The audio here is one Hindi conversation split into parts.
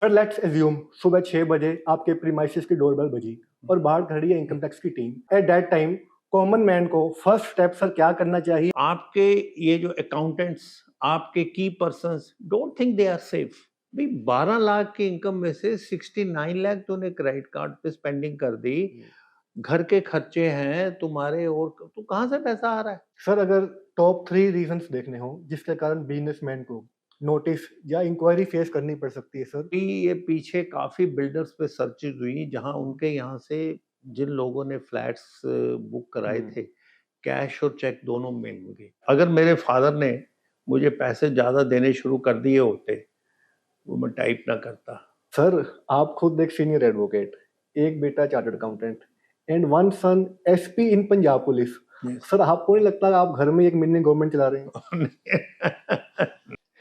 पर लेट्स एज्यूम सुबह 6 बजे आपके प्रीमाइसेस की डोरबेल बजी और बाहर खड़ी है इनकम टैक्स की team. At that time common man को फर्स्ट स्टेप सर क्या करना चाहिए? आपके ये जो अकाउंटेंट्स, आपके key persons don't think they are safe. भाई 12 लाख की इनकम में से 69 लाख तूने क्रेडिट कार्ड पे स्पेंडिंग कर दी। घर के खर्चे हैं तुम्हारे और तो कहाँ से पैसा आ रहा है? सर अगर टॉप 3 रीजंस देखने हो जिसके कारण बिजनेसमैन को नोटिस या इंक्वायरी फेस करनी पड़ सकती है सर। ये पीछे काफी बिल्डर्स पे सर्चेज हुई जहां उनके यहाँ से जिन लोगों ने फ्लैट्स बुक कराए थे, कैश और चेक दोनों मिल गए। अगर मेरे फादर ने मुझे पैसे ज्यादा देने शुरू कर दिए होते, वो मैं टाइप ना करता। सर आप खुद एक सीनियर एडवोकेट, एक बेटा chartered accountant and one son SP in Punjab police. Yes. Sir आपको नहीं लगता आप घर में एक मिनी गवर्नमेंट चला रहे हैं?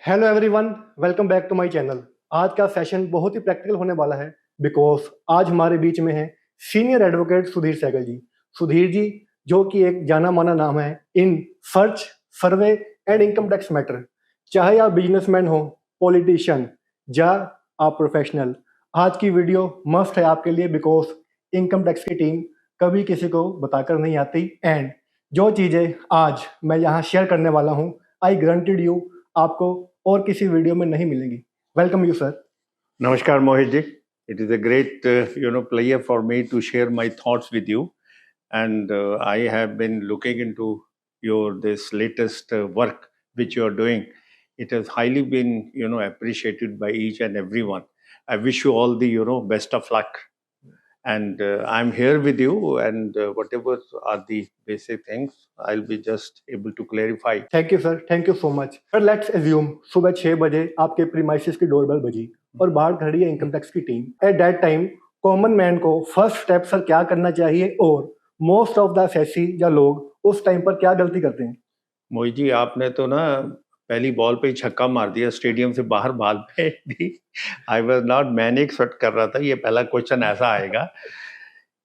Hello everyone, welcome back to my channel. आज का सेशन बहुत ही प्रैक्टिकल होने वाला है बिकॉज आज हमारे बीच में है सीनियर एडवोकेट सुधीर सहगल जी। सुधीर जी जो कि एक जाना माना नाम है in search, survey and income tax matter. चाहे आप बिजनेसमैन हो, पॉलिटिशियन या आप प्रोफेशनल, आज की वीडियो मस्ट है आपके लिए बिकॉज इनकम टैक्स की टीम कभी किसी को बताकर नहीं आती एंड जो चीज़ें आज मैं यहाँ शेयर करने वाला हूँ आई ग्रांटेड यू आपको और किसी वीडियो में नहीं मिलेंगी। Welcome you sir. नमस्कार Mohit ji, it is a great pleasure for me to share my thoughts with you, and I have been looking into your this latest work which you are doing. It has highly been appreciated by each and everyone. I wish you all the best of luck, and I'm here with you, and whatever are the basic things I'll be just able to clarify. Thank you sir, thank you so much. Sir let's assume सुबह 6 बजे आपके प्रीमाइसेस की डोरबेल बजी और बाहर खड़ी है इनकम टैक्स की team. At that time common man को फर्स्ट स्टेप सर क्या करना चाहिए और मोस्ट ऑफ द असेसी या लोग उस टाइम पर क्या गलती करते हैं? मोहित जी, आपने तो ना पहली बॉल पे ही छक्का मार दिया, स्टेडियम से बाहर बाल पे दी। आई वाज नॉट, मैंने एक्सपेक्ट कर रहा था ये पहला क्वेश्चन ऐसा आएगा।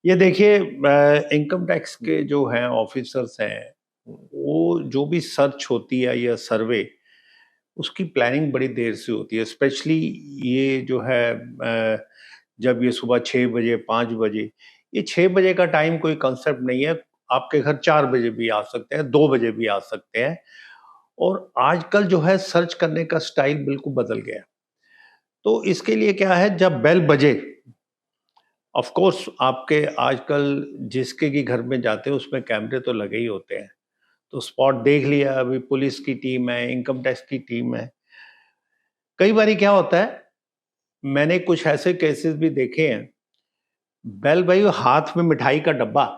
ये देखिए, इनकम टैक्स के जो हैं ऑफिसर्स हैं, वो जो भी सर्च होती है या सर्वे, उसकी प्लानिंग बड़ी देर से होती है। स्पेशली ये जो है जब ये सुबह 6 बजे 5 बजे, ये 6 बजे का टाइम कोई कंसेप्ट नहीं है। आपके घर 4 बजे भी आ सकते हैं, 2 बजे भी आ सकते हैं। और आजकल जो है सर्च करने का स्टाइल बिल्कुल बदल गया। तो इसके लिए क्या है, जब बेल बजे, ऑफ कोर्स आपके आजकल जिसके भी घर में जाते हैं उसमें कैमरे तो लगे ही होते हैं। तो स्पॉट देख लिया, अभी पुलिस की टीम है, इनकम टैक्स की टीम है। कई बारी क्या होता है, मैंने कुछ ऐसे केसेस भी देखे हैं, बेल भाई हाथ में मिठाई का डब्बा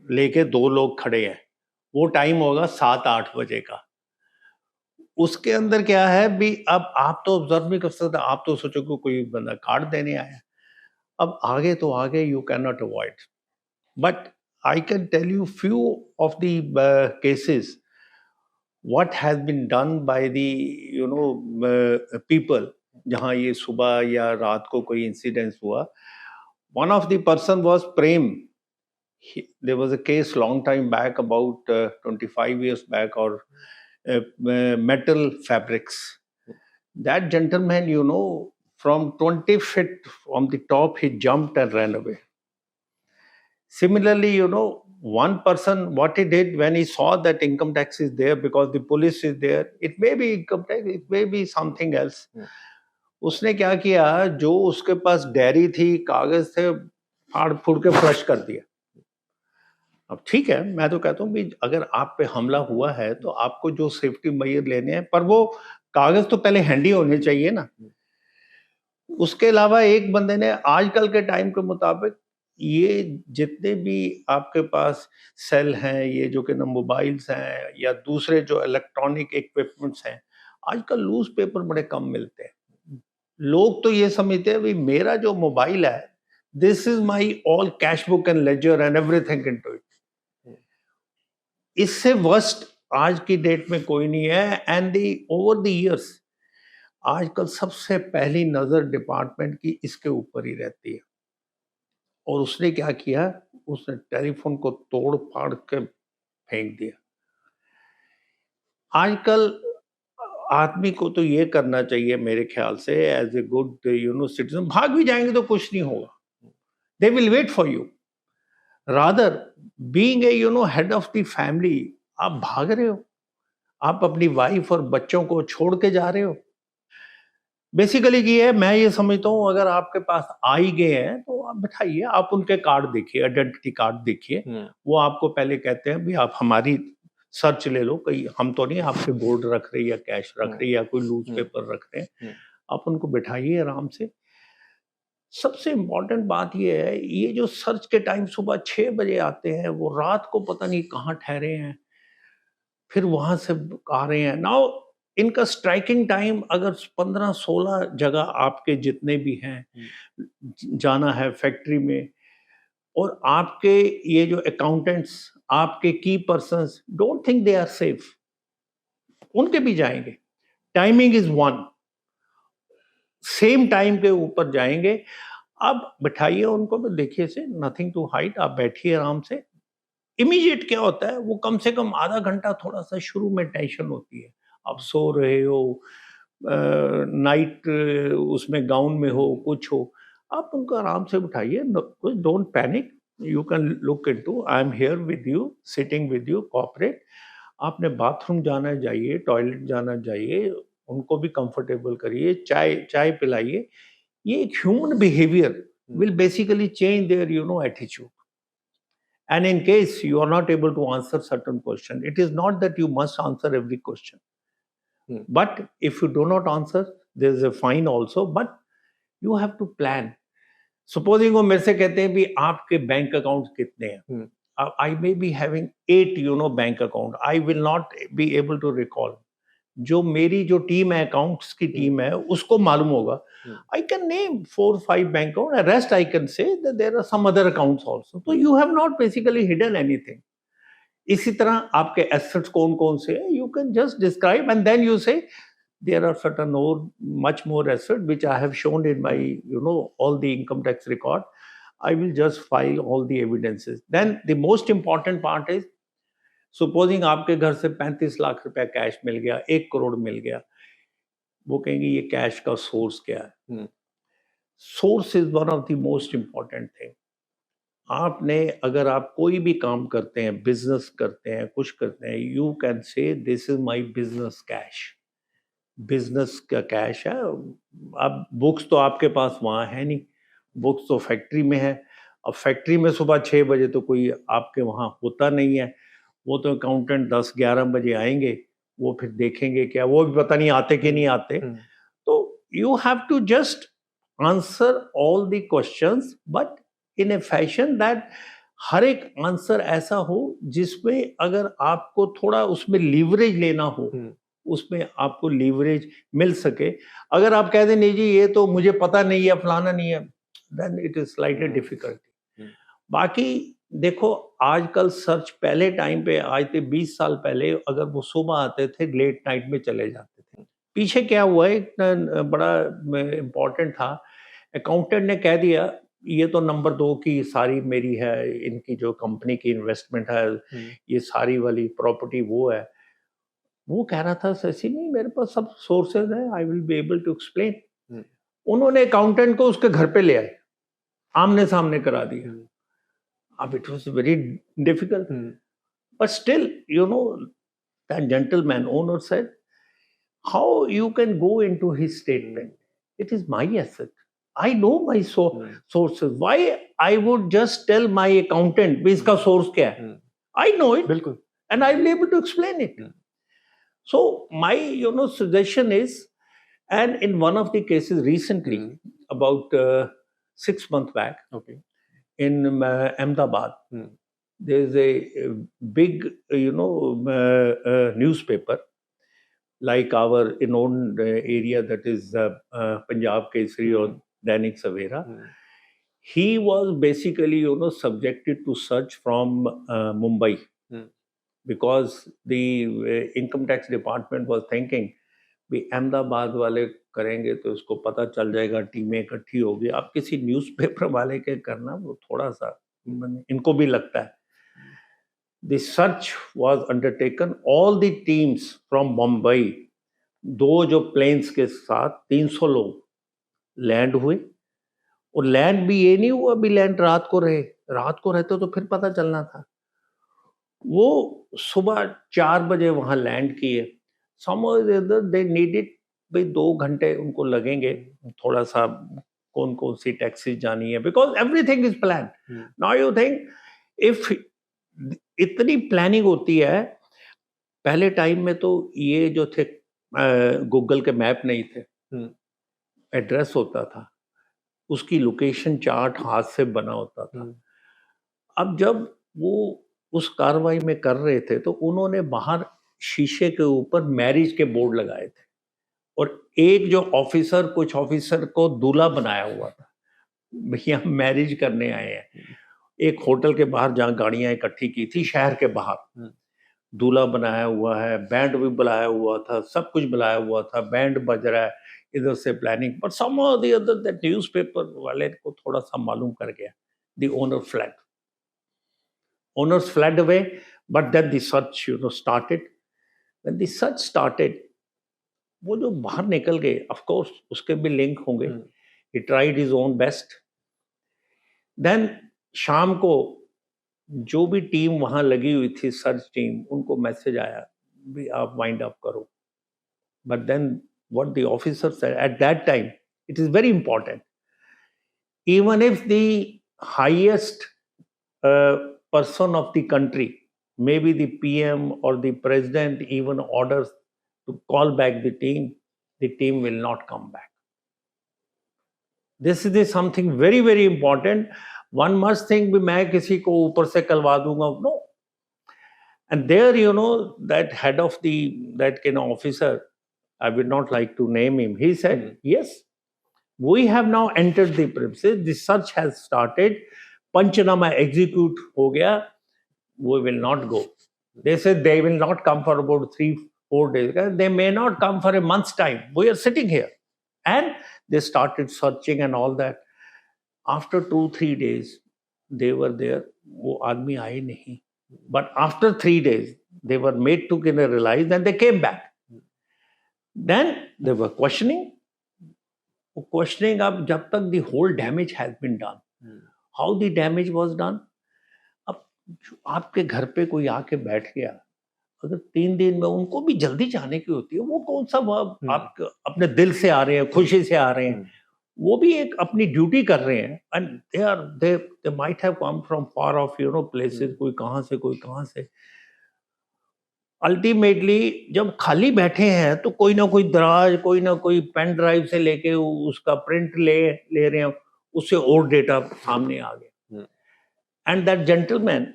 लेके 2 लोग खड़े हैं, वो टाइम होगा 7-8 बजे का। उसके अंदर क्या है भी, अब आप तो ऑब्जर्व नहीं कर सकते, आप तो सोचोगे कोई बंदा कार्ड देने आया है। अब आगे तो आगे you can not avoid, but I can tell you few of the cases what has been done by the people, जहां ये सुबह या रात को कोई इंसिडेंस हुआ। One of the person was Prem. There was a case long time back, about 25 years back, or metal fabrics. That gentleman, from 20 feet from the top, he jumped and ran away. Similarly, one person, what he did when he saw that income tax is there, because the police is there, it may be income tax, it may be something else. उसने क्या किया, जो उसके पास डायरी थी, कागज थे, फाड़ फूड़ के फ्लश कर दिया। अब ठीक है, मैं तो कहता हूँ भी अगर आप पे हमला हुआ है तो आपको जो सेफ्टी मेजर लेने हैं, पर वो कागज तो पहले हैंडी होने चाहिए ना। उसके अलावा एक बंदे ने आजकल के टाइम के मुताबिक, ये जितने भी आपके पास सेल हैं, ये जो कि ना मोबाइल्स हैं या दूसरे जो इलेक्ट्रॉनिक इक्विपमेंट्स हैं, आजकल लूज पेपर बड़े कम मिलते हैं। लोग तो ये समझते हैं भी मेरा जो मोबाइल है, this is my all cash book and ledger and everything into it. इससे वर्स्ट आज की डेट में कोई नहीं है। And the over the years, आजकल सबसे पहली नजर डिपार्टमेंट की इसके ऊपर ही रहती है। और उसने क्या किया, उसने टेलीफोन को तोड़ फाड़ के फेंक दिया। आजकल आदमी को तो ये करना चाहिए मेरे ख्याल से, एज ए गुड सिटीजन, भाग भी जाएंगे तो कुछ नहीं होगा, they will wait for you. Rather being a head of the family, आप भाग रहे हो, आप अपनी वाइफ और बच्चों को छोड़ के जा रहे हो। बेसिकली ये है, मैं ये समझता हूँ अगर आपके पास आ ही गए हैं तो आप बिठाइए, आप उनके कार्ड देखिए, आइडेंटिटी कार्ड देखिए, वो आपको पहले कहते हैं भी आप हमारी सर्च ले लो, कहीं हम तो नहीं आपके गोल्ड रख रहे या कैश रख रहे या कोई लूज पेपर रख रहे हैं, आप उनको बिठाइए आराम से। सबसे इम्पोर्टेंट बात ये है, ये जो सर्च के टाइम सुबह 6 बजे आते हैं, वो रात को पता नहीं कहाँ ठहरे हैं, फिर वहां से आ रहे हैं। नाउ इनका स्ट्राइकिंग टाइम अगर 15-16 जगह आपके जितने भी हैं जाना है फैक्ट्री में, और आपके ये जो अकाउंटेंट्स, आपके key persons, don't think they are safe, उनके भी जाएंगे। Timing is one, same time के ऊपर जाएंगे। अब बिठाइए उनको, तो देखिए से नथिंग टू हाइड, आप बैठिए आराम से। इमीडिएट क्या होता है, वो कम से कम आधा घंटा थोड़ा सा शुरू में टेंशन होती है, आप सो रहे हो, नाइट उसमें गाउन में हो, कुछ हो, आप उनको आराम से बिठाइए, don't panic, you can look into, I am here with you, sitting with you, cooperate. आपने बाथरूम जाना जाइए, टॉयलेट जाना जाइए, उनको भी कंफर्टेबल करिए, चाय चाय पिलाइए। ये एक human behaviour will basically change their attitude. And in case you are not able to answer certain question, it is not that you must answer every question. But if you do not answer, there is a fine also, but you have to plan. Supposing वो मेरे से कहते हैं भी आपके बैंक अकाउंट कितने हैं, I may be having 8 bank account, I will not be able to recall. जो मेरी जो टीम है, अकाउंट्स की टीम है, उसको मालूम होगा। I can name 4-5 bank account, and rest I can say that there are some other accounts also. So you have not basically hidden anything. इसी तरह आपके assets कौन कौन से हैं, you can just describe and then you say there are certain much more assets which I have shown in my all the income tax record. I will just file all the evidences. Then the most important part is, supposing आपके घर से 35 लाख रुपया कैश मिल गया, 1 करोड़ मिल गया, वो कहेंगे ये कैश का सोर्स क्या है। Source is one of the most important thing. आपने अगर आप कोई भी काम करते हैं, बिजनेस करते हैं, कुछ करते हैं, you can say this is my business cash, business का कैश है। अब बुक्स तो आपके पास वहाँ है नहीं, बुक्स तो फैक्ट्री में है। अब फैक्ट्री में सुबह 6 बजे तो कोई आपके वहाँ होता नहीं है, वो तो अकाउंटेंट 10-11 बजे आएंगे, वो फिर देखेंगे क्या, वो भी पता नहीं आते कि नहीं आते। तो you have to just answer all the questions, but in a fashion that हर एक आंसर ऐसा हो जिसमें अगर आपको थोड़ा उसमें लीवरेज लेना हो, उसमें आपको लीवरेज मिल सके। अगर आप कह दें नहीं जी ये तो मुझे पता नहीं है, फलाना नहीं है, then it is slightly difficulty. बाकी देखो, आजकल सर्च, पहले टाइम पे आज से 20 साल पहले अगर वो सुबह आते थे, लेट नाइट में चले जाते थे। पीछे क्या हुआ है, एक बड़ा इम्पोर्टेंट था, अकाउंटेंट ने कह दिया ये तो नंबर 2 की सारी मेरी है, इनकी जो कंपनी की इन्वेस्टमेंट है, ये सारी वाली प्रॉपर्टी वो है। वो कह रहा था ऐसी नहीं, मेरे पास सब सोर्सेज है, I will be able to explain. उन्होंने अकाउंटेंट को उसके घर पे ले आए, आमने सामने करा दिया। It was very difficult, but still, that gentleman owner said, "How you can go into his statement? It is my asset. I know my sources. Why I would just tell my accountant, इसका source क्या है? I know it, बिल्कुल, and I will be able to explain it." So my, suggestion is, and in one of the cases recently, about 6 months back, okay, in Ahmedabad, there is a big, newspaper like our known area, that is Punjab Kesari or Dainik Savera. He was basically, subjected to search from Mumbai, because the income tax department was thinking भी अहमदाबाद वाले करेंगे तो उसको पता चल जाएगा, टीमें इकट्ठी होगी। आप किसी न्यूज़पेपर वाले के करना वो थोड़ा सा इनको भी लगता है। The search was undertaken. All the teams from Mumbai 2 जो प्लेन्स के साथ 300 लोग लैंड हुए, और लैंड भी ये नहीं हुआ भी लैंड रात को रहे, रात को रहते तो फिर पता चलना था। वो सुबह 4 बजे वहां लैंड किए। समहाउ दे नीडेड भाई 2 घंटे उनको लगेंगे, थोड़ा सा कौन कौन सी टैक्सी जानी है, because everything is plan. Now you think if इतनी प्लानिंग होती है, पहले टाइम में तो ये जो थे गूगल के मैप नहीं थे, एड्रेस होता था, उसकी लोकेशन चार्ट हाथ से बना होता था। अब जब वो उस कार्रवाई में कर रहे थे तो उन्होंने बाहर शीशे के ऊपर मैरिज के बोर्ड लगाए थे, और एक जो ऑफिसर, कुछ ऑफिसर को दूल्हा बनाया हुआ था, भैया हम मैरिज करने आए हैं। एक होटल के बाहर जहाँ गाड़ियां इकट्ठी की थी शहर के बाहर, दूल्हा बनाया हुआ है, बैंड भी बुलाया हुआ था, सब कुछ बुलाया हुआ था, बैंड बज रहा है, इधर से planning, but somehow or the other that newspaper वाले को थोड़ा सा मालूम कर गया। The owners fled away, but then the search started. When the search started, वो जो बाहर निकल गए, of course उसके भी लिंक होंगे, he tried his own best. Then शाम को जो भी टीम वहां लगी हुई थी, सर्च टीम, उनको मैसेज आया भी आप वाइंड अप करो। But then what the officer said at that time, it is very important, even if the highest person of the country, maybe the PM or the president even orders to call back the team will not come back. This is something very very important. One must think मैं किसी को ऊपर से कलवा दूंगा, no. And there that head of that officer, I would not like to name him, he said, yes, we have now entered the premises, the search has started, Panchanama execute ho gaya, we will not go. They said they will not come for about 3-4 days. They may not come for a month's time. We are sitting here. And they started searching and all that. After 2-3 days, they were there. वो आदमी आए नहीं. But after 3 days, they were made to realize and they came back. Then they were questioning. Questioning up जब तक the whole damage has been done. How the damage was done? अब आपके घर पे कोई आके बैठ गया, अगर 3 दिन में उनको भी जल्दी जाने की होती है, वो कौन सा आप अपने दिल से आ रहे हैं, खुशी से आ रहे हैं, वो भी एक अपनी ड्यूटी कर रहे हैं, and they might have come from far off places, कोई कहां से अल्टीमेटली जब खाली बैठे हैं तो कोई ना कोई दराज, कोई ना कोई पेन ड्राइव से लेके उसका प्रिंट ले रहे हैं, उससे और डेटा सामने आ गया। And that gentleman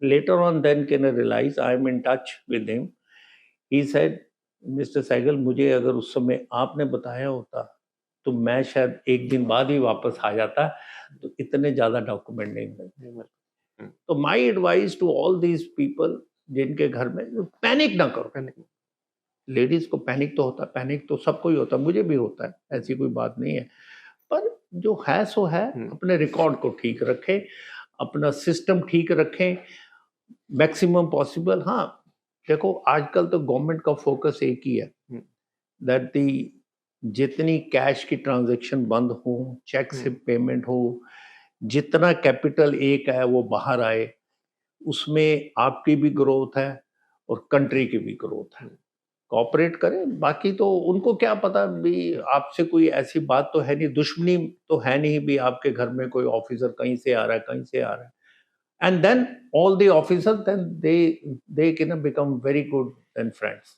later on then can I realize I am in touch with him, he said, Mr. Sehgal, मुझे अगर उस समय आपने बताया होता तो मैं शायद एक दिन बाद ही वापस आ जाता, तो इतने ज्यादा डॉक्यूमेंट नहीं मिलते। तो my advice to all these people जिनके घर में, पैनिक ना करो। लेडीज को पैनिक तो होता है, पैनिक तो सबको ही होता है, मुझे भी होता है, ऐसी कोई बात नहीं है, पर जो है सो है, अपने रिकॉर्ड को ठीक रखें, अपना सिस्टम ठीक रखें, मैक्सिमम पॉसिबल। हाँ देखो आजकल तो गवर्नमेंट का फोकस एक ही है, दैट दी जितनी कैश की ट्रांजैक्शन बंद हो, चेक से पेमेंट हो, जितना कैपिटल एक है वो बाहर आए, उसमें आपकी भी ग्रोथ है और कंट्री की भी ग्रोथ है। कोऑपरेट करें, बाकी तो उनको क्या पता भी, आपसे कोई ऐसी बात तो है नहीं, दुश्मनी तो है नहीं भी आपके घर में कोई ऑफिसर कहीं से आ रहा है, कहीं से आ रहा है। And then all the officers, then they can become very good and friends.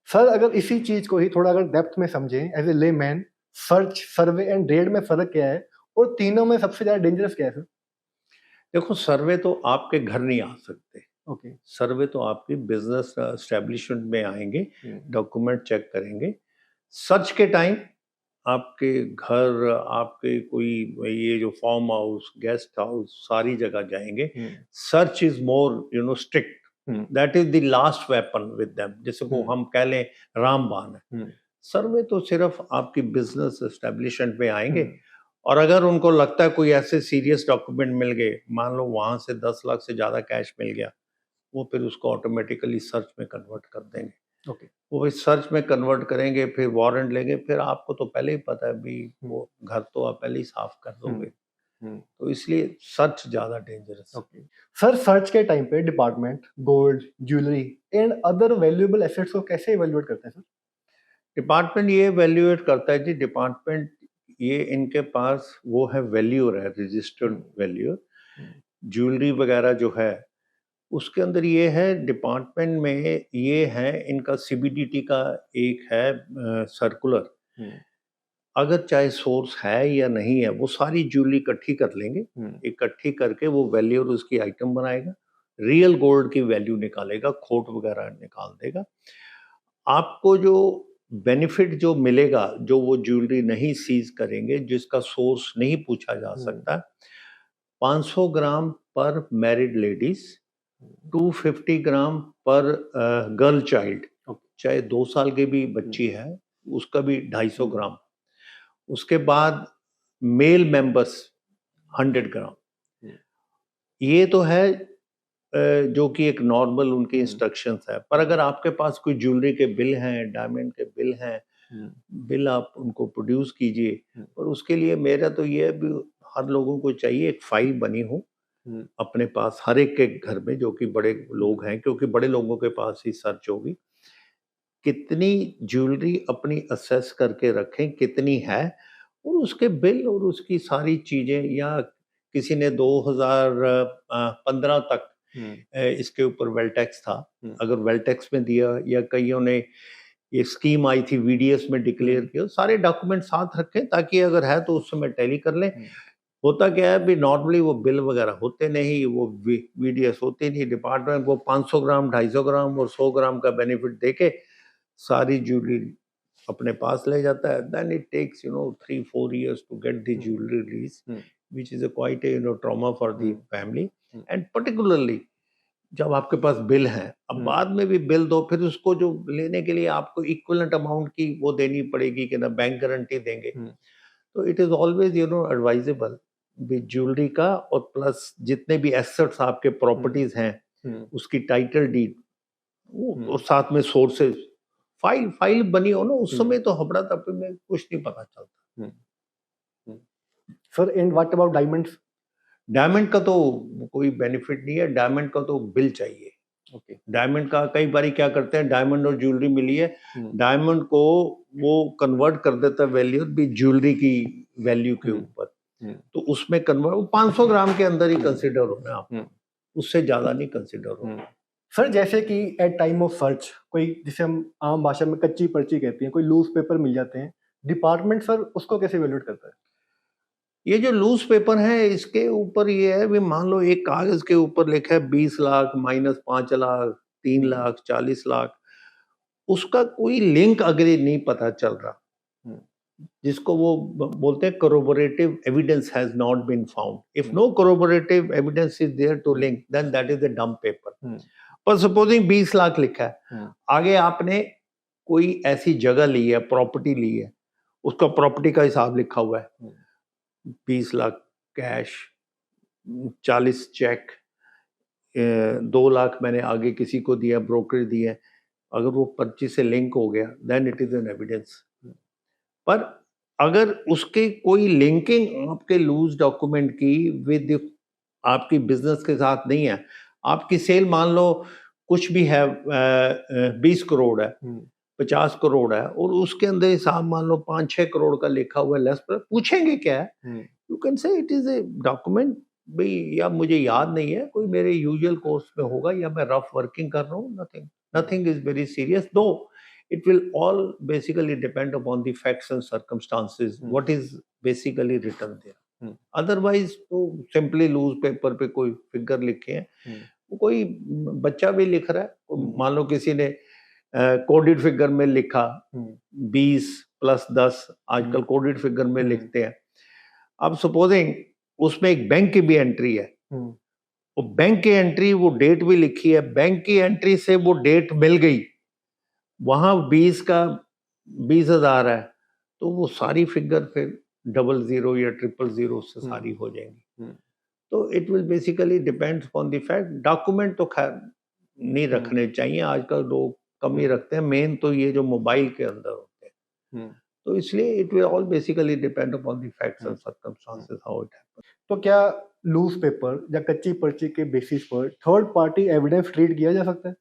Sir अगर इसी चीज को ही थोड़ा अगर डेप्थ में समझें as a layman, search, survey and raid में फर्क क्या है और तीनों में सबसे ज्यादा डेंजरस क्या है सर? देखो सर्वे तो आपके घर नहीं आ सकते, ओके, सर्वे तो आपकी बिजनेस एस्टेब्लिशमेंट में आएंगे, डॉक्यूमेंट चेक करेंगे। सर्च के टाइम आपके घर, आपके कोई ये जो फार्म हाउस, गेस्ट हाउस, सारी जगह जाएंगे। Search is more strict, that is the last weapon with them, जैसे को हम कह लें रामबाण है। सर्वे तो सिर्फ आपकी बिजनेस एस्टेब्लिशमेंट में आएंगे, और अगर उनको लगता है कोई ऐसे सीरियस डॉक्यूमेंट मिल गए, मान लो वहां से 10 लाख से ज्यादा कैश मिल गया, वो फिर उसको ऑटोमेटिकली सर्च में कन्वर्ट कर देंगे। ओके। वो इस सर्च में कन्वर्ट करेंगे, फिर वारंट लेंगे, फिर आपको तो पहले ही पता है भी वो घर तो आप पहले ही साफ कर दोगे। तो इसलिए सर्च ज़्यादा डेंजरस है। ओके सर, सर्च के टाइम पे department gold, jewellery and other valuable assets को कैसे इवैल्यूएट करते हैं सर? डिपार्टमेंट ये वैल्यूएट करता है जी, डिपार्टमेंट ये इनके पास वो है वैल्यूअर है, रजिस्टर्ड वैल्यूअर। ज्वेलरी वगैरह जो है उसके अंदर ये है, डिपार्टमेंट में ये है, इनका सीबीडीटी का एक है सर्कुलर। अगर चाहे सोर्स है या नहीं है, वो सारी ज्वेलरी इकट्ठी कर लेंगे, इकट्ठी करके वो वैल्यूअर उसकी आइटम बनाएगा, रियल गोल्ड की वैल्यू निकालेगा, खोट वगैरह निकाल देगा। आपको जो बेनिफिट जो मिलेगा, जो वो ज्वेलरी नहीं सीज करेंगे, जिसका सोर्स नहीं पूछा जा सकता, 500 ग्राम पर मैरिड लेडीज, 250 ग्राम पर गर्ल चाइल्ड, चाहे 2 साल की भी बच्ची है उसका भी 250 ग्राम। उसके बाद मेल मेंबर्स 100 ग्राम। ये तो है जो कि एक नॉर्मल उनकी इंस्ट्रक्शंस है। पर अगर आपके पास कोई ज्वेलरी के बिल हैं, डायमंड के बिल हैं, बिल आप उनको प्रोड्यूस कीजिए। और उसके लिए मेरा तो ये है भी, हर लोगों को चाहिए एक फाइल बनी हो अपने पास, हर एक के घर में, जो कि बड़े लोग हैं, क्योंकि बड़े लोगों के पास ही सर्च होगी। कितनी ज्वेलरी अपनी असेस करके रखें, कितनी है, और उसके बिल और उसकी सारी चीजें, या किसी ने 2015 तक इसके ऊपर वेल टैक्स था, अगर वेल टैक्स में दिया, या कईयों ने ये स्कीम आई थी वीडीएस में डिक्लेयर किया, सारे डॉक्यूमेंट साथ रखें, ताकि अगर है तो उस समय टैली कर लें। होता क्या है भी, नॉर्मली वो बिल वगैरह होते नहीं, वो वीडीएस होते नहीं, डिपार्टमेंट वो 500 ग्राम, 250 ग्राम और 100 ग्राम का बेनिफिट देके सारी ज्वेलरी अपने पास ले जाता है। Then it takes 3-4 years to get the jewelry release, which is a quite a trauma for the family, and particularly जब आपके पास बिल है, अब बाद में भी बिल दो, फिर उसको जो लेने के लिए आपको इक्विवेलेंट अमाउंट की वो देनी पड़ेगी कि ना बैंक गारंटी देंगे। तो it is always advisable with jewellery का, और प्लस जितने भी एसेट्स आपके प्रॉपर्टीज हैं, उसकी टाइटल डीड, वो साथ में सोर्सेज, फाइल बनी हो ना, उस समय तो हबड़ा तब में कुछ नहीं पता चलता। Sir and what about diamonds? Diamond का तो कोई बेनिफिट नहीं है, डायमंड का तो बिल चाहिए। ओके। डायमंड का कई बार क्या करते हैं, डायमंड और ज्वेलरी मिली है, डायमंड को वो कन्वर्ट कर देता है वैल्यू भी ज्वेलरी की वैल्यू के ऊपर, तो उसमें कन्वर्ट, वो 500 ग्राम के अंदर ही कंसिडर होना, आप उससे ज्यादा नहीं कंसिडर होना। सर जैसे कि एट टाइम ऑफ सर्च कोई, जिसे हम आम भाषा में कच्ची पर्ची कहते हैं, कोई लूज पेपर मिल जाते हैं, डिपार्टमेंट सर उसको कैसे इवैल्यूएट करता है? ये जो लूज पेपर है, इसके ऊपर ये है भी, मान लो एक कागज के ऊपर लिखा है 20 लाख माइनस 5 लाख 3 लाख 40 लाख, उसका कोई लिंक अगर नहीं पता चल रहा, जिसको वो बोलते हैं corroborative evidence has not been found. If no corroborative evidence is there to link, then that is a dumb paper. पर सपोजिंग 20 लाख लिखा है, आगे आपने कोई ऐसी जगह ली है, प्रॉपर्टी ली है, उसका प्रॉपर्टी का हिसाब लिखा हुआ है, 20 लाख कैश, 40 चेक, 2 लाख मैंने आगे किसी को दिया, ब्रोकर दिया, अगर वो पर्ची से लिंक हो गया, then it is an evidence. पर अगर उसके कोई लिंकिंग आपके लूज डॉक्यूमेंट की विद आपकी बिजनेस के साथ नहीं है, आपकी सेल मान लो कुछ भी है, 20 करोड़ है, 50 करोड़ है, और उसके अंदर हिसाब मान लो 5-6 करोड़ का लिखा हुआ है, लेस पर पूछेंगे क्या है, you can say it is a document भाई, या मुझे याद नहीं है, कोई मेरे यूजुअल कोर्स में होगा, या मैं रफ वर्किंग कर रहा हूँ, नथिंग इज वेरी सीरियस, दो it will all basically depend upon the facts and circumstances, what is basically written there. Otherwise तो simply loose paper पे कोई फिगर लिखे हैं, कोई बच्चा भी लिख रहा है, मान लो किसी ने कोडेड फिगर में लिखा 20 + 10, आजकल कोडेड फिगर में लिखते हैं। अब सपोजिंग उसमें एक बैंक की भी एंट्री है, वो बैंक की एंट्री, वो डेट भी लिखी है, बैंक की एंट्री से वो डेट मिल गई, वहां 20 का 20,000 है, तो वो सारी फिगर फिर 00 या 000 से सारी हो जाएंगी। तो it will basically depends on the fact. Document तो खैर नहीं रखने चाहिए, आजकल लोग कम ही रखते हैं, मेन तो ये जो मोबाइल के अंदर होते हैं। तो इसलिए it will all basically depend upon the facts and circumstances how it happens. तो क्या लूज पेपर या कच्ची पर्ची के बेसिस पर थर्ड पार्टी एविडेंस ट्रीट किया जा सकता है?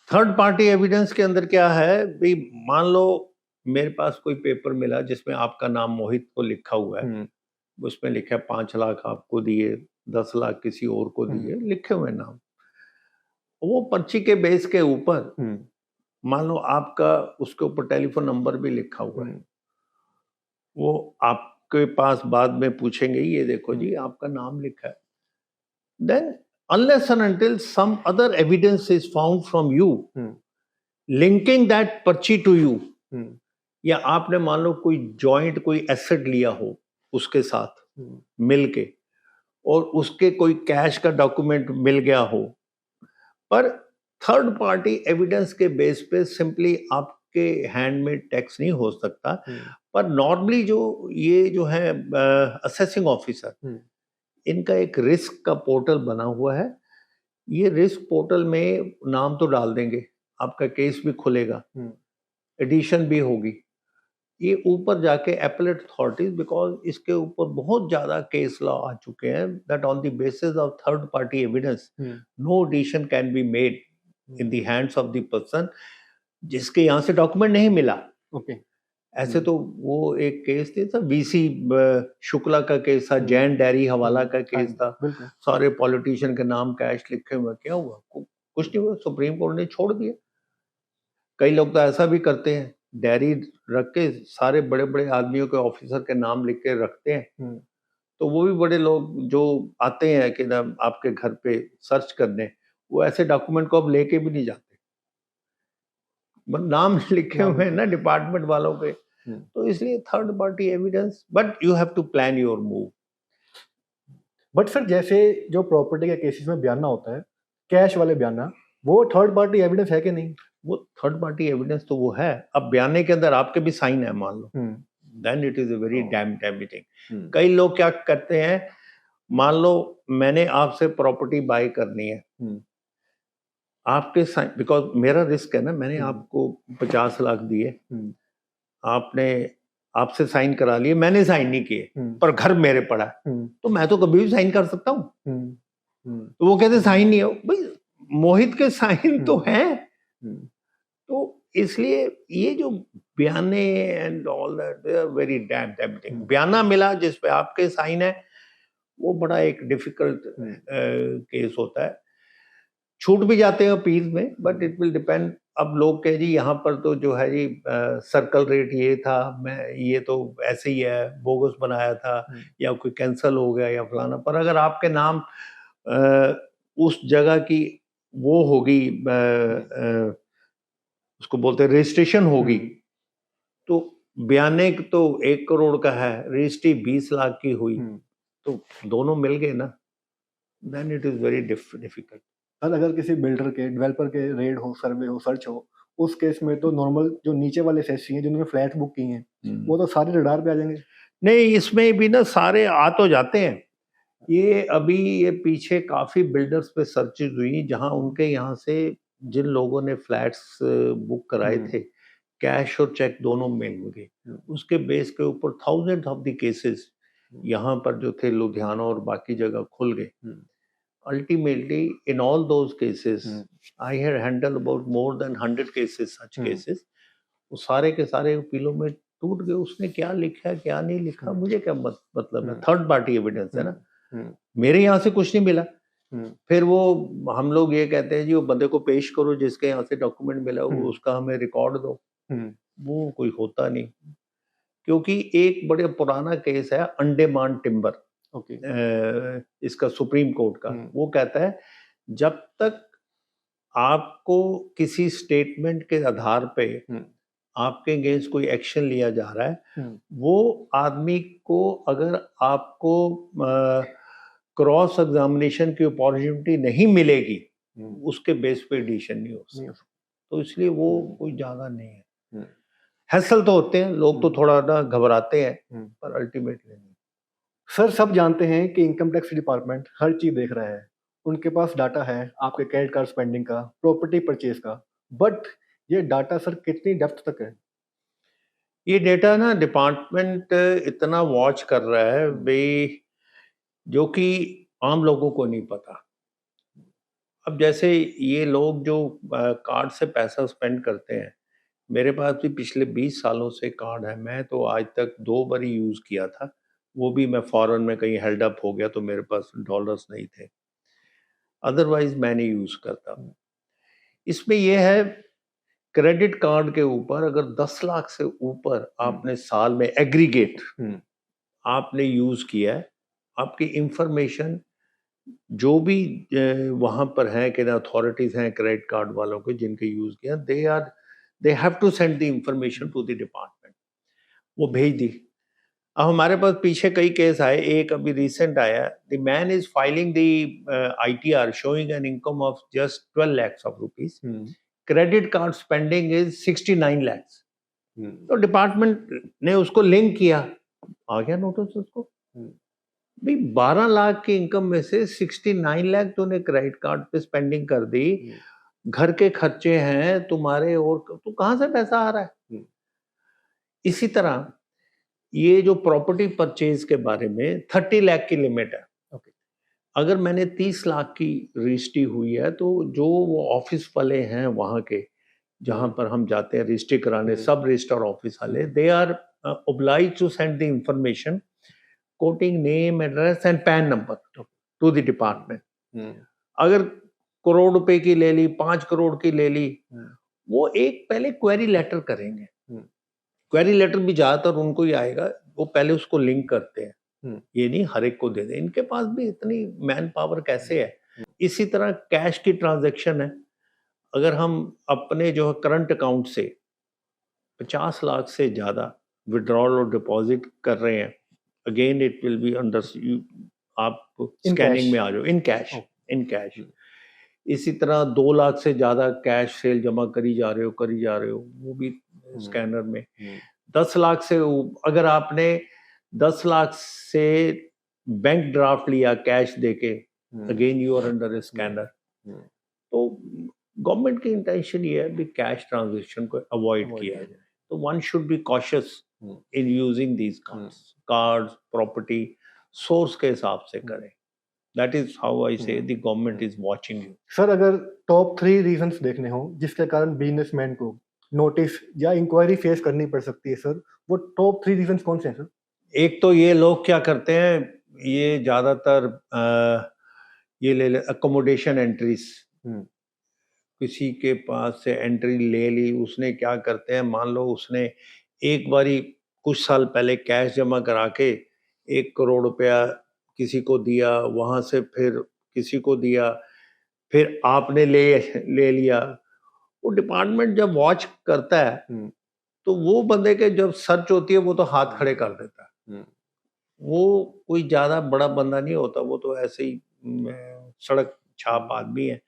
थर्ड पार्टी एविडेंस के अंदर क्या है भाई, मान लो मेरे पास कोई पेपर मिला जिसमें आपका नाम मोहित को लिखा हुआ है, उसमें लिखा है 5 लाख आपको दिए, 10 लाख किसी और को दिए, लिखे हुए नाम। वो पर्ची के बेस के ऊपर मान लो आपका उसके ऊपर टेलीफोन नंबर भी लिखा हुआ है, वो आपके पास बाद में पूछेंगे ये देखो जी आपका नाम लिखा है, then unless and until some other evidence is found from you linking that पर्ची to you, या आपने मान लो कोई जॉइंट कोई एसेट लिया हो उसके साथ मिलके और उसके कोई कैश का डॉक्यूमेंट मिल गया हो, पर थर्ड पार्टी एविडेंस के बेस पे सिंपली आपके हैंड में टैक्स नहीं हो सकता। पर नॉर्मली जो है असेसिंग ऑफिसर, इनका एक रिस्क का पोर्टल बना हुआ है। ये रिस्क पोर्टल में नाम तो डाल देंगे, आपका केस भी खुलेगा, एडिशन भी होगी। ये ऊपर जाके एपेलेट अथॉरिटीज, बिकॉज इसके ऊपर बहुत ज्यादा केस लॉ आ चुके हैं, that on the basis of third party evidence no addition can be made in the hands of the person जिसके यहाँ से डॉक्यूमेंट नहीं मिला। ऐसे तो वो एक केस था, वीसी शुक्ला का केस था, जैन डेयरी हवाला का केस था, सारे पॉलिटिशियन के नाम कैश लिखे हुए, क्या हुआ? कुछ नहीं हुआ, सुप्रीम कोर्ट ने छोड़ दिया। कई लोग तो ऐसा भी करते हैं, डेयरी रख के सारे बड़े बड़े आदमियों के ऑफिसर के नाम लिख के रखते हैं, तो वो भी बड़े लोग जो आते हैं कि ना आपके घर पे सर्च करने, वो ऐसे डॉक्यूमेंट को अब लेके भी नहीं जाते, नाम लिखे हुए हैं ना डिपार्टमेंट वालों पे। तो इसलिए third party evidence, but you have to plan your move. But sir जैसे जो प्रॉपर्टी के केसेस में बयाना होता है, कैश वाले बयाना, वो थर्ड पार्टी एविडेंस है कि नहीं? वो थर्ड पार्टी एविडेंस तो वो है। अब बयाने के अंदर आपके भी साइन है मान लो, then it is a very damaging. कई लोग क्या करते हैं, मान लो मैंने आपसे प्रॉपर्टी बाय करनी है, आपके साइन, बिकॉज मेरा रिस्क है ना, मैंने आपको 50 लाख दिए, आपने आपसे साइन करा लिए, मैंने साइन नहीं किए, पर घर मेरे पड़ा है, तो मैं तो कभी भी साइन कर सकता हूँ। तो वो कहते साइन नहीं हो, भाई मोहित के साइन तो हैं। तो इसलिए ये जो बयाने and all that, they are very damaging. बयाना मिला जिस पे आपके साइन है, वो बड़ा एक डिफिकल्ट केस होता है। छूट भी जाते हैं अपील में, बट इट विल डिपेंड। अब लोग कहे जी यहाँ पर तो जो है जी सर्कल रेट ये था, मैं ये तो ऐसे ही है, बोगस बनाया था, या कोई कैंसिल हो गया या फलाना। पर अगर आपके नाम उस जगह की वो होगी, उसको बोलते हैं रजिस्ट्रेशन होगी, तो बयाने तो 1 करोड़ का है, रजिस्ट्री 20 लाख की हुई, तो दोनों मिल गए ना, then it is very difficult. अगर किसी बिल्डर के, डेवलपर के रेड हो, सर्वे हो, सर्च हो, उस केस में तो नॉर्मल जो नीचे वाले सेक्शन हैं जिन्होंने फ्लैट बुक की हैं, वो तो सारे रडार पे आ जाएंगे। नहीं, इसमें भी ना सारे आ तो जाते हैं। ये अभी ये पीछे काफी बिल्डर्स पे सर्चेज हुई जहां उनके यहाँ से जिन लोगों ने फ्लैट्स बुक कराए थे, कैश और चेक दोनों मिल गए। उसके बेस के ऊपर थाउजेंड ऑफ द केसेस यहाँ पर जो थे लुधियाना और बाकी जगह खुल गए। Ultimately, in all those cases, I had handled about more than 100 cases, such cases. वो सारे के सारे अपीलों में टूट गए। उसने क्या लिखा है क्या नहीं लिखा, मुझे क्या मतलब है, थर्ड पार्टी एविडेंस है ना, मेरे यहाँ से कुछ नहीं मिला। फिर वो हम लोग ये कहते हैं जी वो बंदे को पेश करो जिसके यहाँ से डॉक्यूमेंट मिला, वो उसका हमें रिकॉर्ड दो, वो कोई होता नहीं। क्योंकि एक बड़े पुराना केस है अंडमान टिम्बर, इसका सुप्रीम कोर्ट का, वो कहता है जब तक आपको किसी स्टेटमेंट के आधार पे आपके अगेंस्ट कोई एक्शन लिया जा रहा है, वो आदमी को अगर आपको क्रॉस एग्जामिनेशन की अपॉर्चुनिटी नहीं मिलेगी, उसके बेस पे एडिशन नहीं हो सकता। तो इसलिए वो कोई ज्यादा नहीं है। हैसल तो होते हैं, लोग तो थोड़ा ना घबराते हैं, पर अल्टीमेटली नहीं। सर सब जानते हैं कि इनकम टैक्स डिपार्टमेंट हर चीज देख रहा है, उनके पास डाटा है आपके क्रेडिट कार्ड स्पेंडिंग का, प्रॉपर्टी परचेज का, बट ये डाटा सर कितनी डेप्थ तक है? ये डेटा ना डिपार्टमेंट इतना वॉच कर रहा है भाई, जो कि आम लोगों को नहीं पता। अब जैसे ये लोग जो कार्ड से पैसा स्पेंड करते हैं, मेरे पास भी पिछले 20 सालों से कार्ड है। मैं तो आज तक 2 बार ही यूज़ किया था, वो भी मैं फॉरेन में कहीं हेल्ड अप हो गया तो मेरे पास डॉलर्स नहीं थे, अदरवाइज मैं नहीं यूज़ करता। इसमें ये है, क्रेडिट कार्ड के ऊपर अगर 10 लाख से ऊपर आपने साल में एग्रीगेट आपने यूज़ किया है, आपकी इंफॉर्मेशन जो भी वहाँ पर हैं कि अथॉरिटीज़ हैं क्रेडिट कार्ड वालों के जिनके यूज़ किया, they have to send the information to the department. वो भेज दी। अब हमारे पास पीछे कई केस आए, एक अभी रिसेंट आया, the man is filing the ITR showing an income of just 12 lakhs of rupees, credit card spending is 69 lakhs। तो डिपार्टमेंट ने उसको लिंक किया, आ गया नोटिस उसको भाई 12 लाख की इनकम में से 69 लाख तूने क्रेडिट कार्ड पे स्पेंडिंग कर दी, घर के खर्चे हैं तुम्हारे और तो कहाँ से पैसा आ रहा है? इसी तरह ये जो प्रॉपर्टी परचेज के बारे में 30 लाख की लिमिट है। अगर मैंने 30 लाख की रजिस्ट्री हुई है तो जो वो ऑफिस वाले हैं वहां के, जहां पर हम जाते हैं रजिस्ट्री कराने, सब रजिस्टर ऑफिस वाले, they are obliged to send the information quoting name, address and PAN number to the department. अगर करोड़ रुपए की ले ली, 5 करोड़ की ले ली, वो एक पहले क्वेरी लेटर करेंगे। क्वेरी लेटर भी ज्यादातर उनको ही आएगा, वो पहले उसको लिंक करते हैं। ये नहीं हर एक को दे दें, इनके पास भी इतनी मैन पावर कैसे है। इसी तरह कैश की ट्रांजैक्शन है, अगर हम अपने जो करंट अकाउंट से 50 लाख से ज्यादा विड्रॉल और डिपॉजिट कर रहे हैं, again it will be under, आप स्कैनिंग में आ जाओ, इन कैश। इसी तरह 2 लाख से ज्यादा कैश सेल जमा करी जा रहे हो, वो भी स्कैनर में। 10 लाख से अगर आपने 10 लाख से बैंक ड्राफ्ट लिया कैश देके, again you are under a scanner. तो गवर्नमेंट की इंटेंशन ये है कि कैश ट्रांजैक्शन को अवॉइड किया जाए। तो one should be cautious in using these cards, property source के हिसाब से करें। That is how I say the government is watching you. Sir अगर टॉप 3 रीजंस देखने हो जिसके कारण बिजनेसमैन को नोटिस या इंक्वायरी फेस करनी पड़ सकती है सर, वो टॉप 3 रीजंस कौन से हैं सर? एक तो ये लोग क्या करते हैं, ये ज्यादातर ये ले अकोमोडेशन एंट्रीज, किसी के पास से एंट्री ले ली, उसने क्या करते हैं, मान लो उसने एक बारी कुछ साल पहले कैश जमा करा के 1 करोड़ रुपया किसी को दिया, वहां से फिर किसी को दिया, फिर आपने ले लिया। वो डिपार्टमेंट जब वॉच करता है तो वो बंदे के जब सर्च होती है वो तो हाथ खड़े कर देता है। वो कोई ज्यादा बड़ा बंदा नहीं होता, वो तो ऐसे ही सड़क छाप आदमी है।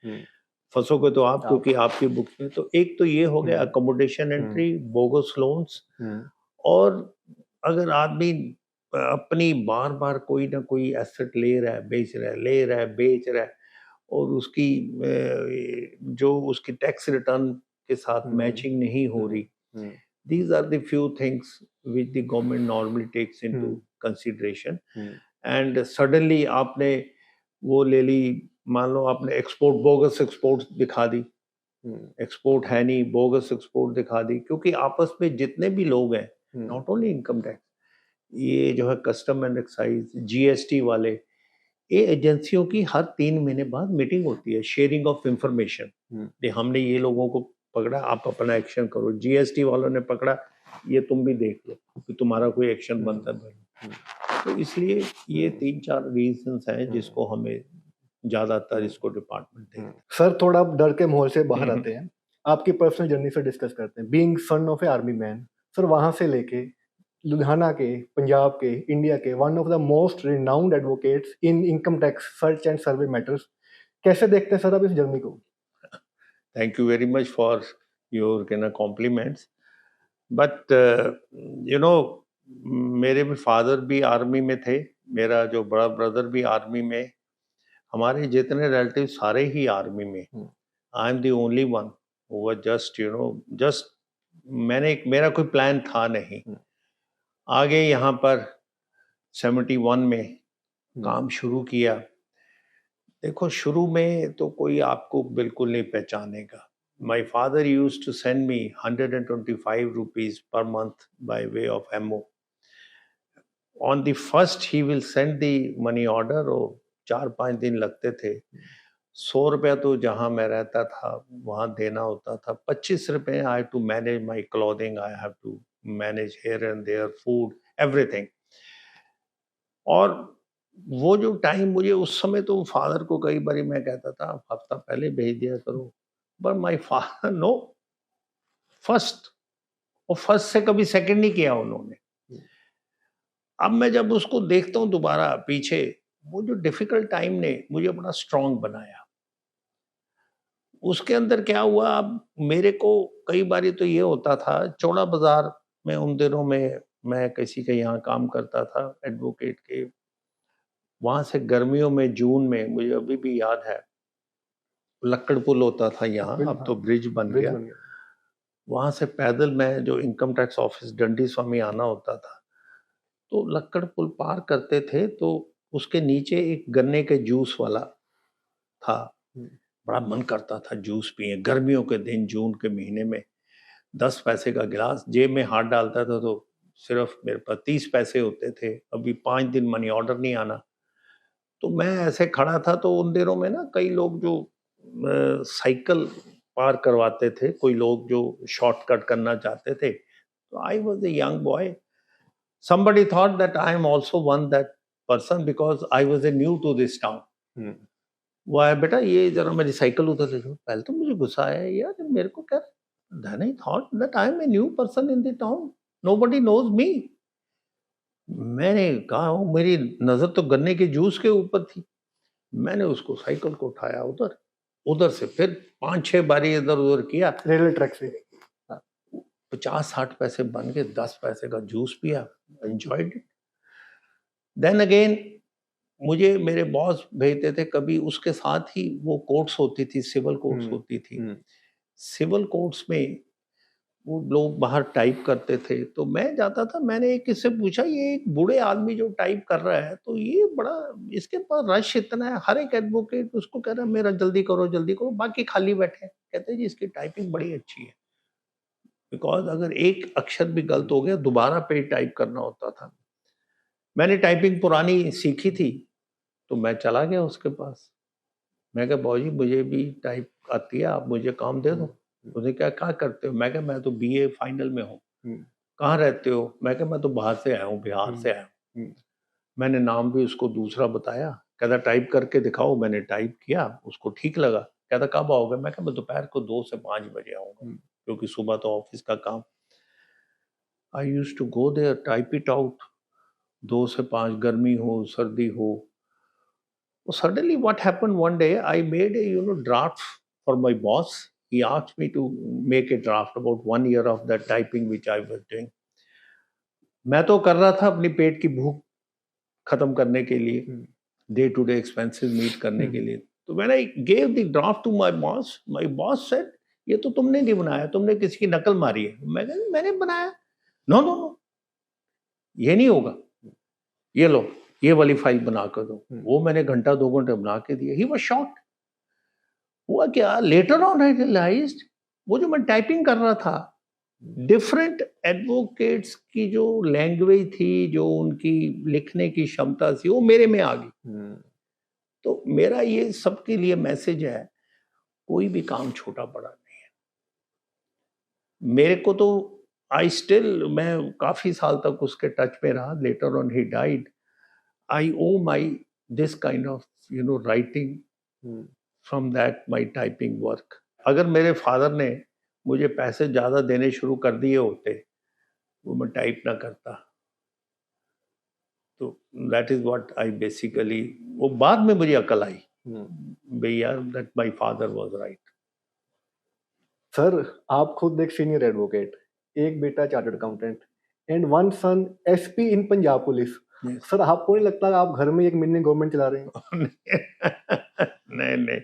फंसोगे तो आप, क्योंकि आपकी बुक्स में। तो एक तो ये हो गया अकोमोडेशन एंट्री, बोगस लोन्स। और अगर आदमी अपनी बार बार कोई ना कोई एसेट ले रहा है, बेच रहा है, ले रहा है, बेच रहा है, और उसकी जो उसकी टैक्स रिटर्न के साथ मैचिंग नहीं हो रही, these are the few things which the government normally takes into consideration. And suddenly आपने वो ले ली, मान लो आपने एक्सपोर्ट, बोगस एक्सपोर्ट दिखा दी, एक्सपोर्ट है नहीं, बोगस एक्सपोर्ट दिखा दी। क्योंकि आपस में जितने भी लोग हैं, नॉट ओनली इनकम टैक्स, ये जो है कस्टम एंड एक्साइज, जीएसटी वाले, ये एजेंसियों की हर 3 महीने बाद मीटिंग होती है, शेयरिंग ऑफ इंफॉर्मेशन। हमने ये लोगों को पकड़ा, आप अपना एक्शन करो। जीएसटी वालों ने पकड़ा, ये तुम भी देख लो कि तुम्हारा कोई एक्शन बनता है। तो इसलिए ये 3-4 रीजंस हैं जिसको हमें ज्यादातर इसको डिपार्टमेंट है। सर थोड़ा आप डर के माहौल से बाहर आते हैं, आपकी पर्सनल जर्नी से डिस्कस करते हैं। Being son of A army man, sir वहां से लेके लुधियाना के, पंजाब के, इंडिया के one of the most renowned advocates in income tax search and survey matters, कैसे देखते हैं सर आप इस जर्नी को? Thank you very much for your compliments. But मेरे फादर भी आर्मी में थे, मेरा जो बड़ा ब्रदर भी आर्मी में, हमारे जितने रिलेटिव सारे ही आर्मी में। I am the only one वो जस्ट मेरा कोई प्लान था नहीं। आगे यहाँ पर 71 में काम शुरू किया। देखो शुरू में तो कोई आपको बिल्कुल नहीं पहचानेगा। My father used to send me 125 rupees per month by way of MO. On the first he will send the money order और 4-5 दिन लगते थे। 100 रुपया तो जहाँ मैं रहता था वहाँ देना होता था। 25 रुपये I have to manage my clothing, I have to manage here and there, food, everything. और वो जो टाइम मुझे उस समय तो फादर को कई बारी मैं कहता था हफ्ता पहले भेज दिया करो, but my father no, first, और फर्स्ट से कभी सेकंड नहीं किया उन्होंने। अब मैं जब उसको देखता हूँ दोबारा पीछे, वो जो डिफिकल्ट टाइम ने मुझे बड़ा स्ट्रांग बनाया। उसके अंदर क्या हुआ, अब मेरे को कई बारी तो ये होता था, चौड़ा बाजार में उन दिनों में मैं किसी के यहाँ काम करता था एडवोकेट के, वहां से गर्मियों में जून में मुझे अभी भी याद है, लक्कड़ पुल होता था यहाँ, अब तो ब्रिज बन गया। वहां से पैदल मैं जो इनकम टैक्स ऑफिस डंडी स्वामी आना होता था, तो लक्कड़ पुल पार करते थे तो उसके नीचे एक गन्ने के जूस वाला था। बड़ा मन करता था जूस पिए, गर्मियों के दिन जून के महीने में 10 पैसे का गिलास, जेब में हाथ डालता था तो सिर्फ मेरे पास 30 पैसे होते थे। अभी 5 दिन मनी ऑर्डर नहीं आना, तो मैं ऐसे खड़ा था। तो उन दिनों में ना कई लोग जो साइकिल पार करवाते थे, कोई लोग जो शॉर्टकट करना चाहते थे, तो I was a young boy, somebody thought that I am also one that person because I was a new to this town. वो आया, बेटा ये जरा मेरी साइकिल उधर ले जाओ। पहले तो मुझे गुस्सा आया, यार मेरे को क्या, then I thought that I am a new person in the town, nobody knows me. मैंने कहा, मेरी नजर तो गन्ने के जूस के ऊपर थी। मैंने उसको साइकिल को उठाया उधर से फिर 5-6 बारी इधर उधर किया, रेलवे ट्रैक से 50-60 पैसे बन के 10 पैसे का जूस पिया, एंजॉयड इट। देन अगेन मुझे मेरे बॉस भेजते थे, कभी उसके साथ ही वो कोर्ट्स होती थी, सिविल कोर्ट्स होती थी। सिविल कोर्ट्स में वो लोग बाहर टाइप करते थे, तो मैं जाता था। मैंने एक किससे पूछा, ये एक बूढ़े आदमी जो टाइप कर रहा है, तो ये बड़ा, इसके पास रश इतना है, हर एक एडवोकेट उसको कह रहा है मेरा जल्दी करो, बाकी खाली बैठे। कहते जी इसकी टाइपिंग बड़ी अच्छी है, बिकॉज अगर एक अक्षर भी गलत हो गया दोबारा पेज टाइप करना होता था। मैंने टाइपिंग पुरानी सीखी थी, तो मैं चला गया उसके पास। मैं कहा बाबूजी मुझे भी टाइप आती है, आप मुझे काम दे दो। उसने क्या करते हो? मैं कहा मैं तो BA फाइनल में हूँ। कहाँ रहते हो? मैं कहा मैं तो बाहर से आया हूँ, बिहार से आया हूँ। मैंने नाम भी उसको दूसरा बताया। कहता टाइप करके दिखाओ। मैंने टाइप किया, उसको ठीक लगा। कहता कब आओगे? मैं कहा मैं दोपहर को 2 से 5 बजे आऊँगा, क्योंकि सुबह तो ऑफिस का काम। I used to go there, type it out, 2 से 5, गर्मी हो सर्दी हो। Suddenly what happened one day, I made a draft for my boss. He asked me to make a draft about 1 year of the typing which I was doing. मैं तो कर रहा था अपनी पेट की भूख खत्म करने के लिए, day to day expenses meet करने के लिए। तो when I gave the draft to my boss said, ये तो तुमने नहीं बनाया, तुमने किसी की नकल मारी है। मैंने बनाया। नो, ये नहीं होगा, ये लो ये वाली फाइल बना कर दो। वो मैंने घंटा 2 घंटे बना के दिया। He was shocked. हुआ क्या, लेटर ऑन आई रियलाइज्ड वो जो मैं टाइपिंग कर रहा था, डिफरेंट एडवोकेट्स की जो लैंग्वेज थी, जो उनकी लिखने की क्षमता थी, वो मेरे में आ गई। तो मेरा ये सबके लिए मैसेज है, कोई भी काम छोटा बड़ा नहीं है। मेरे को तो मैं काफी साल तक उसके टच में रहा। Later on he died. I owe this kind of writing from that my typing work. अगर मेरे फादर ने मुझे पैसे ज्यादा देने शुरू कर दिए होते, वो मैं टाइप ना करता। तो that is what I basically, वो बाद में मुझे अकल आई भैया, that my father was right. Sir आप खुद एक सीनियर एडवोकेट, एक बेटा chartered accountant and one son SP in Punjab police. Sir आपको नहीं लगता आप घर में एक मिनी गवर्नमेंट चला रहे हैं? नहीं,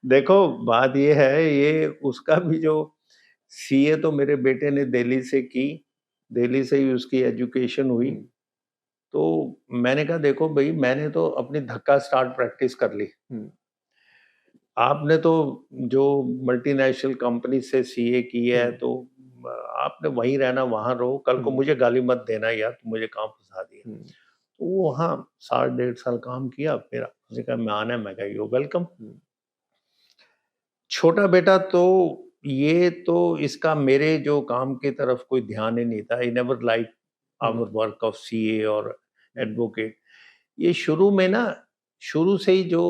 देखो बात ये है, ये उसका भी जो सीए तो मेरे बेटे ने दिल्ली से की, दिल्ली से ही उसकी एजुकेशन हुई। तो मैंने कहा देखो भाई, मैंने तो अपनी धक्का स्टार्ट प्रैक्टिस कर ली, आपने तो जो मल्टीनेशनल कंपनी से सीए की है, तो आपने वहीं रहना, वहां रहो, कल को मुझे गाली मत देना यार तुम मुझे कहाँ फंसा दिया। तो वो वहाँ 1.5 साल काम किया, फिर उसने कहा मैं आना है, मैं कहा यू वेलकम। छोटा बेटा तो ये तो इसका मेरे जो काम की तरफ कोई ध्यान ही नहीं था। I never like our work of CA और एडवोकेट। ये शुरू में ना, शुरू से ही जो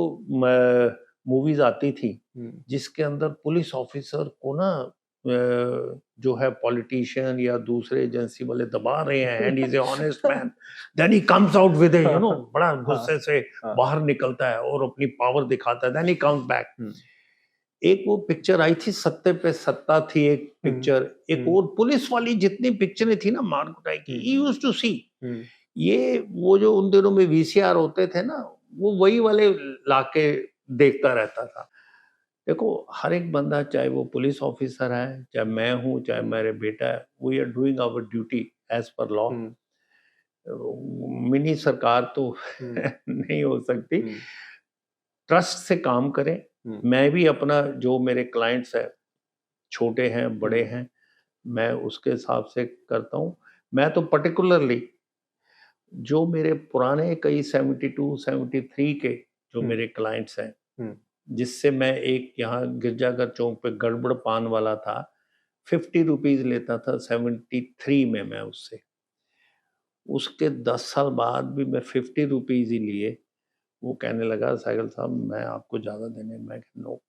मूवीज आती थी जिसके अंदर पुलिस ऑफिसर को ना जो है पॉलिटिशियन या दूसरे एजेंसी वाले दबा रहे हैं, and is a honest man, then he comes out with बड़ा गुस्से से बाहर निकलता है और अपनी पावर दिखाता है, देन ही कम्स बैक। एक वो पिक्चर आई थी सत्ते पे सत्ता थी, एक पिक्चर, एक और पुलिस वाली जितनी पिक्चरें थी ना मार कुटाई की, ही यूज्ड टू सी। ये वो जो उन दिनों में वीसीआर होते थे ना, वो वही वाले लाके देखता रहता था। देखो हर एक बंदा, चाहे वो पुलिस ऑफिसर है, चाहे मैं हूँ, चाहे मेरे बेटा है, we are doing our duty as per law. Mini सरकार तो नहीं हो सकती। ट्रस्ट से काम करें। मैं भी अपना, जो मेरे क्लाइंट्स है, छोटे हैं बड़े हैं, मैं उसके हिसाब से करता हूँ। मैं तो पर्टिकुलरली जो मेरे पुराने कई 72 73 के जो मेरे क्लाइंट्स हैं, जिससे मैं एक यहाँ गिरजाघर चौक पे गड़बड़ पान वाला था, 50 रुपीज लेता था 73 में मैं उससे, उसके 10 साल बाद भी मैं 50 रुपीज ही लिए। वो कहने लगा साइकिल साहब मैं आपको ज्यादा देने, मैं नो,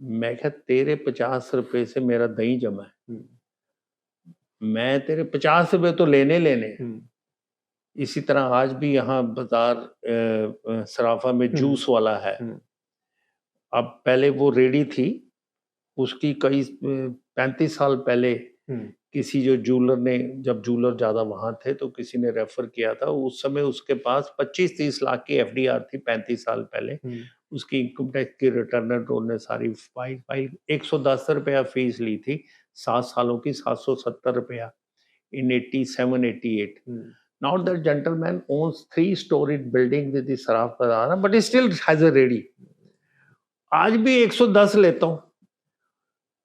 मैं क्या तेरे 50 रुपए से मेरा दही जमा है, मैं तेरे 50 रुपए तो लेने लेने। इसी तरह आज भी यहाँ बाजार सराफा में जूस वाला है। अब पहले वो रेडी थी, उसकी कई 35 साल पहले किसी जो जूलर ने, जब जूलर ज्यादा वहां थे तो किसी ने रेफर किया था, उस समय उसके पास 25-30 लाख की एफडीआर थी 35 साल पहले। उसकी इनकम टैक्स की रिटर्न ने सारी फाइल 110 रुपया फीस ली थी, 7 सालों की 770 रुपया in 87-88. Now that gentleman owns 3-storied building with the Saraf Bazaar, but he still has a ready. आज भी 110 लेता हूँ।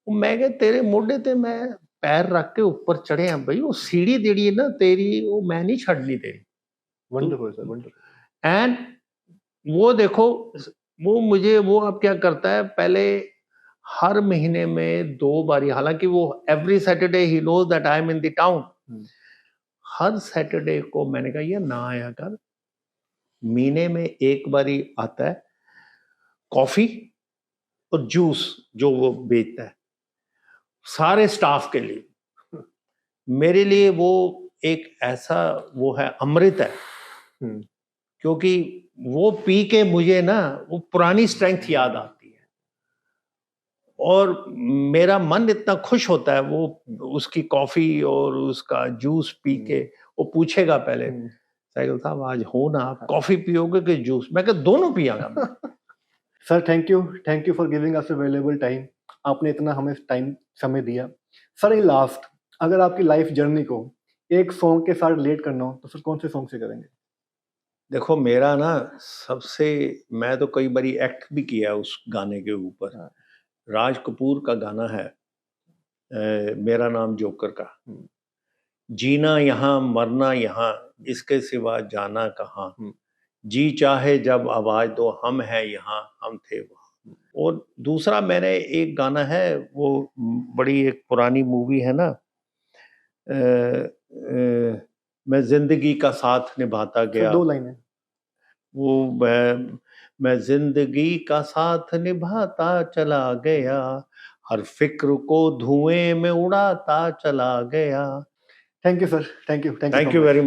मैं कहा तेरे मोढे ते मैं पैर रख के ऊपर चढ़े हैं भाई, वो सीढ़ी देड़ी ना तेरी, वो मैं नहीं छड़नी तेरी। Wonderful sir, wonderful. एंड वो देखो, वो मुझे, वो अब क्या करता है, पहले हर महीने में 2 बारी, हालांकि वो every Saturday he knows that I am in the town, हर सैटरडे को मैंने कहा ये ना आया कर, महीने में 1 बारी आता है, कॉफी और जूस जो वो बेचता है सारे स्टाफ के लिए, मेरे लिए वो एक ऐसा वो है, अमृत है। क्योंकि वो पी के मुझे ना वो पुरानी स्ट्रेंथ याद आती है और मेरा मन इतना खुश होता है, वो उसकी कॉफी और उसका जूस पी के। वो पूछेगा पहले साइकिल साहब आज हो ना, आप कॉफी पियोगे कि जूस? मैं कहा दोनों पियागा। Sir thank you for giving us a valuable time. आपने इतना हमें टाइम समय दिया। सर इन लास्ट, अगर आपकी लाइफ जर्नी को एक सॉन्ग के साथ रिलेट करना हो तो सर कौन से सॉन्ग से करेंगे? देखो मेरा ना सबसे, मैं तो कई बारी एक्ट भी किया उस गाने के ऊपर। राज कपूर का गाना है मेरा नाम जोकर का, जीना यहाँ मरना यहाँ, इसके सिवा जाना कहाँ, जी चाहे जब आवाज दो, हम हैं यहाँ हम थे वहाँ। और दूसरा मैंने एक गाना है, वो बड़ी एक पुरानी मूवी है ना, मैं जिंदगी का साथ निभाता गया। 2 लाइनें। वो मैं जिंदगी का साथ निभाता चला गया, हर फिक्र को धुएं में उड़ाता चला गया। Thank you sir, thank you very much.